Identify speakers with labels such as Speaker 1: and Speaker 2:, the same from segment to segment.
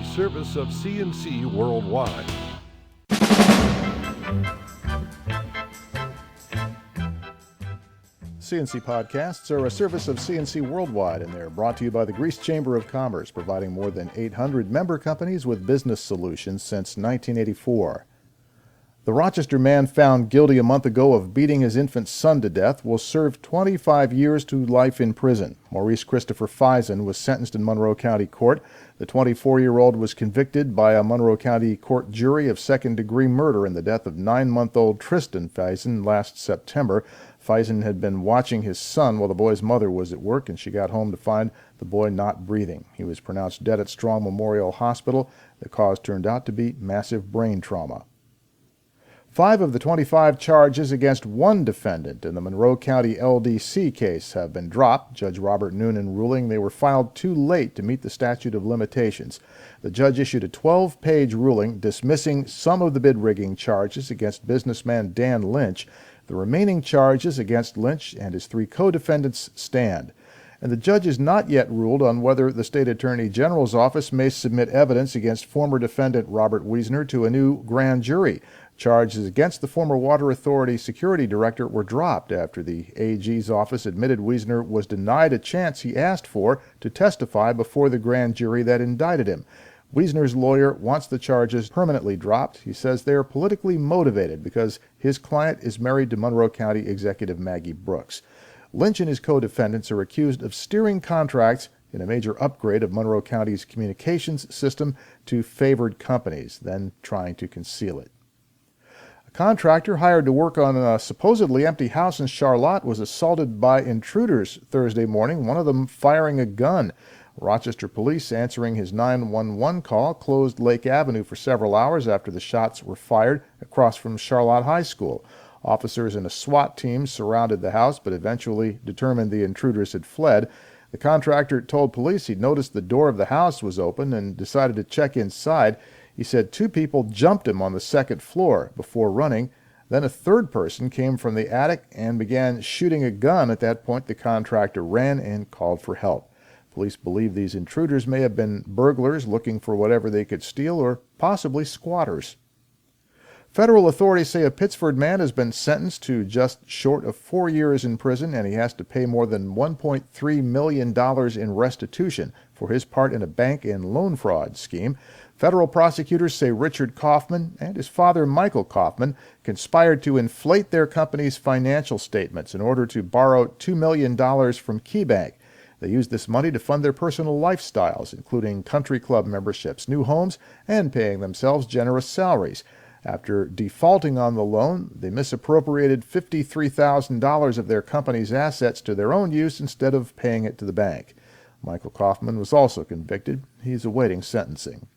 Speaker 1: a service of CNC Worldwide.
Speaker 2: CNC Podcasts are a service of CNC Worldwide, and they're brought to you by the Greece Chamber of Commerce, providing more than 800 member companies with business solutions since 1984. The Rochester man found guilty a month ago of beating his infant son to death will serve 25 years to life in prison. Maurice Christopher Fison was sentenced in Monroe County Court. The 24-year-old was convicted by a Monroe County Court jury of second-degree murder in the death of 9-month-old Tristan Fison last September. Fison had been watching his son while the boy's mother was at work, and she got home to find the boy not breathing. He was pronounced dead at Strong Memorial Hospital. The cause turned out to be massive brain trauma. 5 of the 25 charges against one defendant in the Monroe County LDC case have been dropped, Judge Robert Noonan ruling they were filed too late to meet the statute of limitations. The judge issued a 12-page ruling dismissing some of the bid-rigging charges against businessman Dan Lynch. The remaining charges against Lynch and his 3 co-defendants stand. And the judge has not yet ruled on whether the State Attorney General's office may submit evidence against former defendant Robert Wiesner to a new grand jury. Charges against the former Water Authority security director were dropped after the AG's office admitted Wiesner was denied a chance he asked for to testify before the grand jury that indicted him. Wiesner's lawyer wants the charges permanently dropped. He says they are politically motivated because his client is married to Monroe County Executive Maggie Brooks. Lynch and his co-defendants are accused of steering contracts in a major upgrade of Monroe County's communications system to favored companies, then trying to conceal it. A contractor hired to work on a supposedly empty house in Charlotte was assaulted by intruders Thursday morning, one of them firing a gun. Rochester police, answering his 911 call, closed Lake Avenue for several hours after the shots were fired across from Charlotte High School. Officers and a SWAT team surrounded the house, but eventually determined the intruders had fled. The contractor told police he'd noticed the door of the house was open and decided to check inside. He said 2 people jumped him on the 2nd floor before running. Then a 3rd person came from the attic and began shooting a gun. At that point, the contractor ran and called for help. Police believe these intruders may have been burglars looking for whatever they could steal, or possibly squatters. Federal authorities say a Pittsford man has been sentenced to just short of 4 years in prison, and he has to pay more than $1.3 million in restitution for his part in a bank and loan fraud scheme. Federal prosecutors say Richard Kaufman and his father Michael Kaufman conspired to inflate their company's financial statements in order to borrow $2 million from KeyBank. They used this money to fund their personal lifestyles, including country club memberships, new homes, and paying themselves generous salaries. After defaulting on the loan, they misappropriated $53,000 of their company's assets to their own use instead of paying it to the bank. Michael Kaufman was also convicted. He's awaiting sentencing.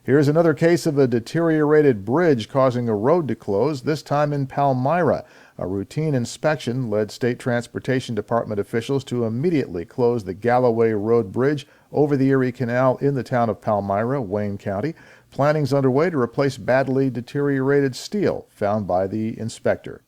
Speaker 2: Here's another case of a deteriorated bridge causing a road to close, this time in Palmyra. A routine inspection led State Transportation Department officials to immediately close the Galloway Road Bridge over the Erie Canal in the town of Palmyra, Wayne County. Planning's underway to replace badly deteriorated steel found by the inspector.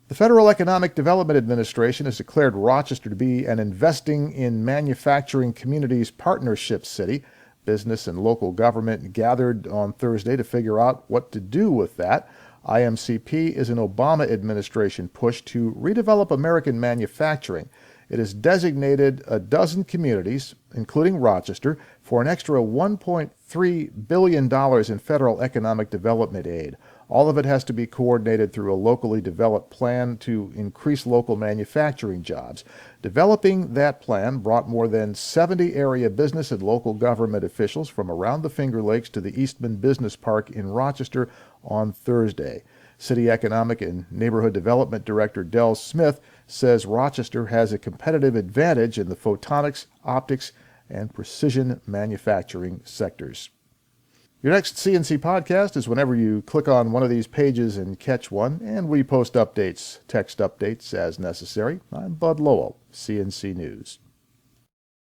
Speaker 2: The Federal Economic Development Administration has declared Rochester to be an Investing in Manufacturing Communities Partnership City. Business and local government gathered on Thursday to figure out what to do with that. IMCP is an Obama administration push to redevelop American manufacturing. It has designated a dozen communities, including Rochester, for an extra $1.3 billion in federal economic development aid. All of it has to be coordinated through a locally developed plan to increase local manufacturing jobs. Developing that plan brought more than 70 area business and local government officials from around the Finger Lakes to the Eastman Business Park in Rochester on Thursday. City Economic and Neighborhood Development Director Del Smith says Rochester has a competitive advantage in the photonics, optics, and precision manufacturing sectors. Your next CNC podcast is whenever you click on one of these pages and catch one, and we post updates, text updates as necessary. I'm Bud Lowell, CNC News.